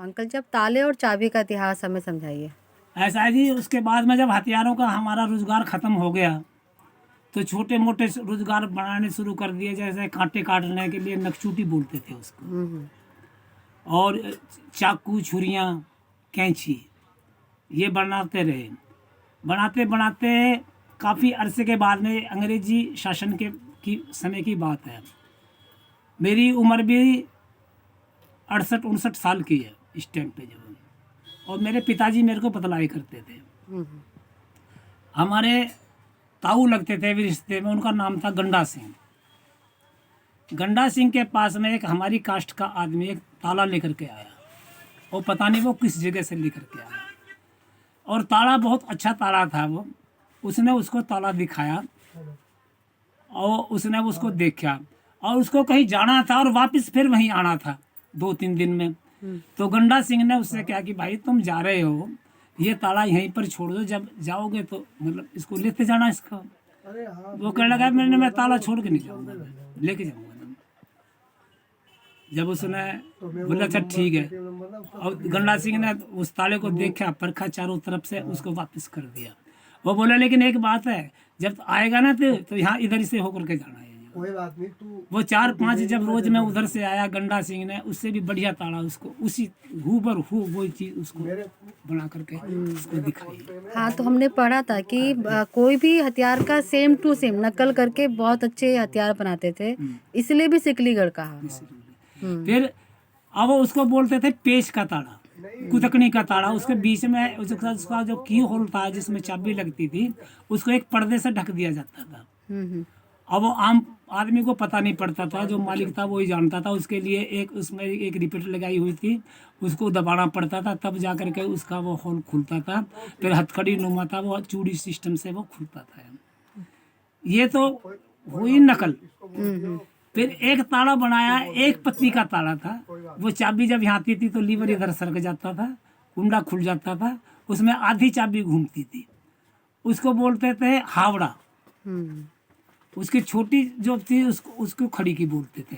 Uncle जब ताले और चाबी का इतिहास हमें समझाइए। ऐसा है जी, उसके बाद में जब हथियारों का हमारा रोजगार खत्म हो गया तो छोटे मोटे रोजगार बनाने शुरू कर दिए, जैसे कांटे काटने के लिए नकचूटी बोलते थे उसको, हम्म। और चाकू छुरियाँ कैंची ये बनाते रहे। बनाते बनाते काफ़ी अरसे के बाद में अंग्रेजी शासन के की समय की बात है, मेरी उम्र भी 68-69 साल की है इस टाइम पे जब, और मेरे पिताजी मेरे को बतलाया करते थे। हम्म। हमारे ताऊ लगते थे भी रिश्ते में, उनका नाम था गंडा सिंह। गंडा सिंह के पास में एक हमारी कास्ट का आदमी एक ताला लेकर के आया, और पता नहीं वो किस जगह से लेकर के आया, और ताला बहुत अच्छा ताला था वो। उसने उसको ताला दिखाया और उसने उसको देखा, और उसको कहीं जाना था और वापस फिर वहीं आना था 2-3 दिन में। तो गंडा सिंह ने उससे कहा कि भाई तुम जा रहे हो, ये ताला यहीं पर छोड़ दो, जब जाओगे तो मतलब इसको लेते जाना इसका। वो कहने लगा मैं ताला छोड़ के नहीं जाऊंगा, लेके जाऊंगा। जब उसने बोला अच्छा ठीक है, और गंडा सिंह ने उस ताले को देखा, परखा चारों तरफ से, उसको वापस कर दिया। वो बोला लेकिन एक बात है, जब आएगा ना तो यहाँ इधर से होकर के जाना है। कोई बात नहीं, तू वो 4-5 जब रोज में उधर से आया, गंडा सिंह ने उससे भी बढ़िया ताला उसको उसी वही चीज उसको बना करके उसको दिखाई। हाँ, तो हमने पढ़ा था कि कोई भी हथियार का सेम टू सेम नकल करके बहुत अच्छे हथियार बनाते थे, इसलिए भी सिकलीगढ़ कहा। फिर अब वो उसको बोलते थे पेच का ताड़ा, कुतकनी का ताड़ा। उसके बीच में उसका जो की होल था जिसमें चाबी लगती थी, उसको एक पर्दे से ढक दिया जाता था। अब वो आम आदमी को पता नहीं पड़ता था, जो मालिक था वो ही जानता था। उसके लिए एक उसमें एक रिपीट लगाई हुई थी, उसको दबाना पड़ता था, तब जा करके उसका वो होल खुलता था। फिर हथकड़ी नुमा था, वो चूड़ी सिस्टम से वो खुलता था। ये तो हुई नकल। फिर एक ताला बनाया, एक पत्ती का ताला था। वो चाबी जब यहाँ आती थी तो लीवर इधर सरक जाता था, कुंडा खुल जाता था, उसमें आधी चाबी घूमती थी, उसको बोलते थे हावड़ा। उसकी छोटी जो थी उसको खड़ी की बोलते थे।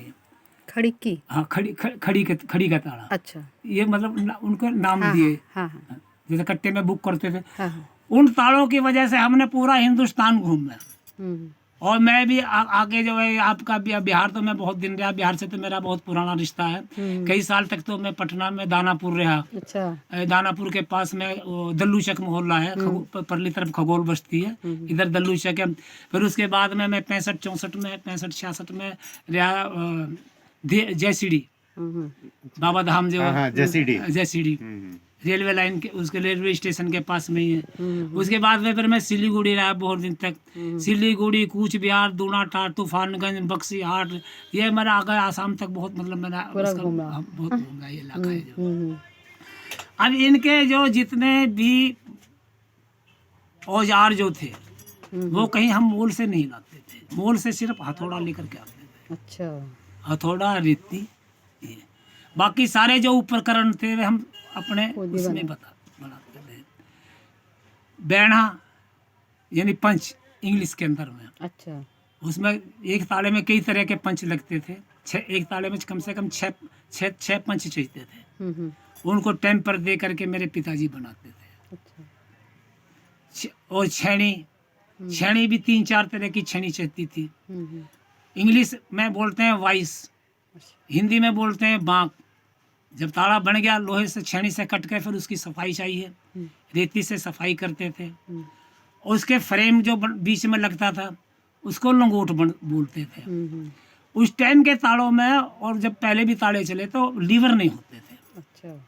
खड़ी की? हाँ, खड़ी का ताला। अच्छा, ये मतलब उनको नाम हाँ दिए। हाँ हाँ जैसे कट्टे में बुक करते थे। हाँ हाँ। उन तालों की वजह से हमने पूरा हिंदुस्तान घूमा। हम्म। और मैं भी आगे जो है आपका बिहार तो मैं बहुत दिन रहा, बिहार से तो मेरा बहुत पुराना रिश्ता है। कई साल तक तो मैं पटना में दानापुर रहा। अच्छा। दानापुर के पास में दल्लू चक मोहल्ला है, परली तरफ खगोल बस्ती है, इधर दल्लू चक है। फिर उसके बाद में मैं 65-64 में 65-66 में रहा जयसीडी, बाबा धाम जो जयसीडी रेलवे लाइन के, उसके रेलवे स्टेशन के पास में ही है। उसके बाद में फिर मैं सिलीगुड़ी रहा बहुत दिन तक। सिलीगुड़ी, कूच बिहार, दूनाटाट, तूफानगंज, बक्सी हाट, ये मेरा आ गया आसाम तक। बहुत मतलब मेरा बहुत घूमा ये इलाका है जो। अब इनके जो जितने भी औजार जो थे वो कहीं हम मोल से नहीं लाते थे, मोल से सिर्फ हथौड़ा लेकर के आते थे। अच्छा। हथौड़ा, रेती, ये बाकी सारे जो उपकरण थे वे हम अपने उसमें बनाते थे। बैणा यानी पंच इंग्लिश के अंदर में। अच्छा। उसमें एक ताले में कई तरह के पंच लगते थे। एक ताले में कम से कम छह पंच चाहिए थे। उनको टाइम पर दे करके मेरे पिताजी बनाते थे। अच्छा। और छेनी भी 3-4 तरह की छेनी चलती थी। इंग्लिश में बोलते हैं वाइस, हिंदी में बोलते हैं बांक। जब ताला बन गया, लोहे से छेनी से कट के फिर उसकी सफाई चाहिए, रेती से सफाई करते थे। और उसके फ्रेम जो बीच में लगता था उसको लंगोट बोलते थे। उस टाइम के तालों में, और जब पहले भी ताले चले तो लीवर नहीं होते थे। अच्छा।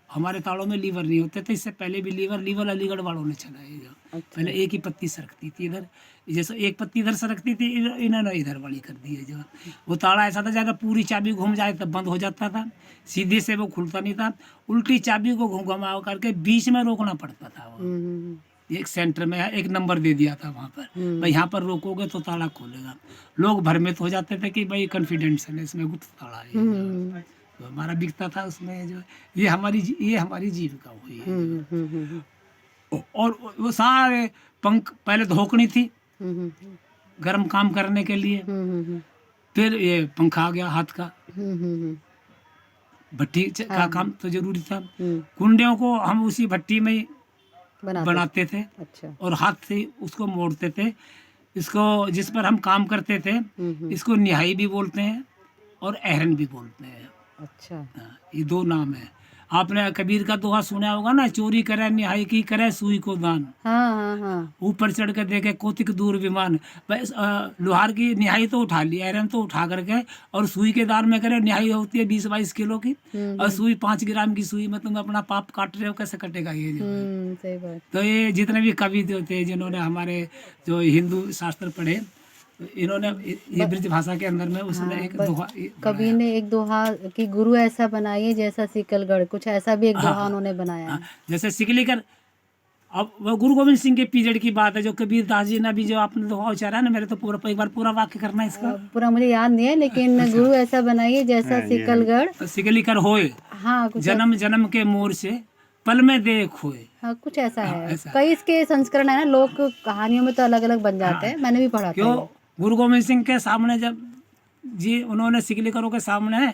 हमारे तालों में लीवर नहीं होते थे। इससे पहले भी लीवर अलीगढ़ वालों ने चलाए जो। अच्छा। पहले एक ही पत्ती सरकती थी इधर, जैसे एक पत्ती इधर सरकती थी, इन्होंने इधर वाली कर दी है जो। वो ताला ऐसा था, ज़्यादा पूरी चाबी घूम जाए तब बंद हो जाता था, सीधे से वो खुलता नहीं था। उल्टी चाबी को घुमा करके बीच में रोकना पड़ता था। वो एक सेंटर में एक नंबर दे दिया था वहाँ पर, भाई यहाँ पर रोकोगे तो ताला खोलेगा। लोग भ्रमित हो जाते थे कि भाई कॉन्फिडेंस है, इसमें गुप्त ताला है। तो हमारा बिकता था उसमें जो। ये हमारी जीविका हुई है। और वो सारे पंख, पहले धोकनी थी गर्म काम करने के लिए, फिर ये पंखा आ गया हाथ का, भट्टी का हाँ, काम तो जरूरी था। हम्म, कुंडियों को हम उसी भट्टी में ही बनाते बनाते थे अच्छा और हाथ से उसको मोड़ते थे। इसको जिस पर हम काम करते थे हम्म, इसको निहाई भी बोलते हैं और अहरन भी बोलते हैं। अच्छा हाँ, ये दो नाम है। आपने कबीर का दोहा सुना होगा ना, चोरी करे निहाई की करे सुई को दान, हाँ हाँ हाँ ऊपर चढ़ कर देखे कोतिक दूर विमान। बस लोहार की निहाई तो उठा ली, आयरन तो उठा करके, और सुई के दान में करे। निहाई होती है 20-22 किलो की, और सुई 5 ग्राम की सुई में तुम अपना पाप काट रहे हो, कैसे कटेगा ये जो है। सही बात तो ये जितने भी कवि जो थे जिन्होंने हमारे जो हिंदू शास्त्र पढ़े, तो इन्होंने ये ब्रज भाषा के अंदर में उसने हाँ, एक बस दोहा कबीर ने एक दोहा कि गुरु ऐसा बनाइए जैसा सिकलगढ़, कुछ ऐसा भी एक हाँ, दोहा उन्होंने बनाया हाँ, है। जैसे सिकलीकर। अब वो गुरु गोविंद सिंह के पीरियड की बात है, जो कबीर दास जी ने भी जो आपने दोहा उचारा ना, मेरे तो पूरा एक बार पूरा वाक्य करना है इसका। पूरा मुझे याद नहीं है, लेकिन गुरु ऐसा बनाइए जैसा सिकलगढ़। सिकलीकर होए हाँ कुछ जन्म जन्म के मोर से, पल में देख होए। हाँ कुछ ऐसा है। ऐसा। कई इसके संस्करण है ना, लोक कहानियों में तो अलग अलग बन जाते हैं, मैंने भी पढ़ा था क्यों ये। गुरु गोविंद सिंह के सामने जब जी उन्होंने सिकलीकरों के सामने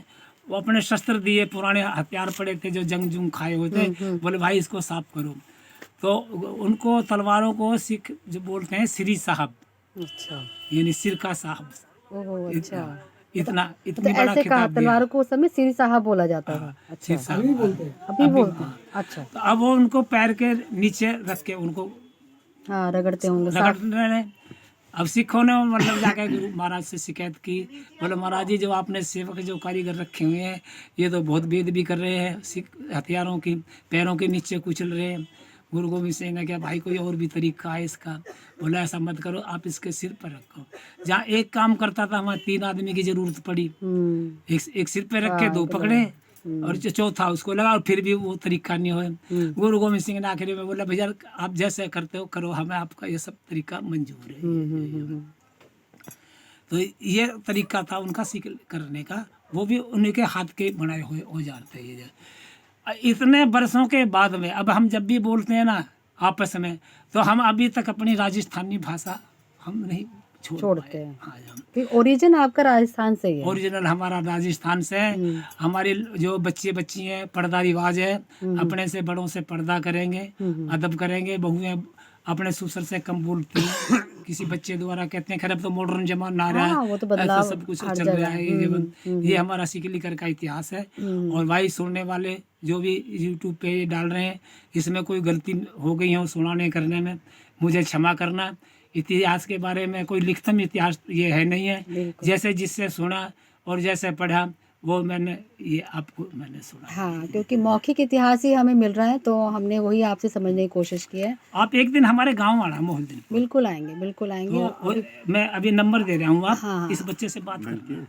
वो अपने शस्त्र दिए, पुराने हथियार पड़े थे जो जंग जुंग खाए हुए थे, बोले भाई इसको साफ करो। तो उनको तलवारों को सिख जो बोलते हैं श्री साहब, अच्छा यानी सिर का साहब। ओहो अच्छा, इतना तो इतनी बड़ा ऐसे कहा खिताब दिया। तलवारों को उस समय सिरी साहब बोला जाता था। अच्छा सिर साहब अभी बोलते हैं। अच्छा तो अब वो उनको पैर के नीचे रख के उनको हाँ रगड़ते होंगे साफ। रगड़ रहे हैं। अब सिखों ने मतलब जाकर गुरु महाराज से शिकायत की, बोले महाराज जी जो आपने सेवक जो कारीगर रखे हुए हैं ये तो बहुत भेद भी कर रहे हैं, सिख हथियारों की पैरों के नीचे कुचल रहे हैं। गुरु गोविंद सिंह ने कहा भाई कोई और भी तरीका है इसका। बोला ऐसा मत करो, आप इसके सिर पर रखो। जहाँ एक काम करता था वहाँ 3 आदमी की जरूरत पड़ी। एक सिर पे रखे, 2 पकड़े, और जो चौथा उसको लगा, और फिर भी वो तरीका नहीं हुआ। गुरु गोविंद सिंह ने आखिर में बोला भैया आप जैसे करते हो करो, हमें आपका ये सब तरीका मंजूर है। तो ये तरीका था उनका सीख करने का, वो भी उन्हीं के हाथ के बनाए हुए औजार थे ये। इतने बरसों के बाद में अब हम जब भी बोलते हैं ना आपस में, तो हम अभी तक अपनी राजस्थानी भाषा हम नहीं छोड़ते हैं। हाँ, ओरिजिन आपका राजस्थान से ही है। ओरिजिनल हमारा राजस्थान से है। हमारी जो बच्चे बच्ची हैं पर्दा रिवाज है, अपने से बड़ों से पर्दा करेंगे, अदब करेंगे। बहुएं अपने ससुर से कम बोलती हैं। किसी बच्चे द्वारा कहते हैं, खैर अब तो मॉडर्न जमाना आ रहा है, हाँ, वो तो ऐसा बदलाव सब कुछ हर चल जगह रहा है। ये हमारा सिकलीकर का इतिहास है। और भाई सुनने वाले जो भी यूट्यूब पे ये डाल रहे हैं, इसमें कोई गलती हो गई है सुनाने करने में, मुझे क्षमा करना। इतिहास के बारे में कोई लिखतम इतिहास ये है नहीं है, जैसे जिससे सुना और जैसे पढ़ा वो मैंने ये आपको मैंने सुना। हाँ क्योंकि मौखिक इतिहास ही हमें मिल रहा है, तो हमने वही आपसे समझने की कोशिश की है। आप एक दिन हमारे गांव आना मोहल्ले। बिल्कुल आएंगे, बिल्कुल आएंगे। तो मैं अभी नंबर दे रहा हूँ, आप हाँ, इस बच्चे से बात करते हैं।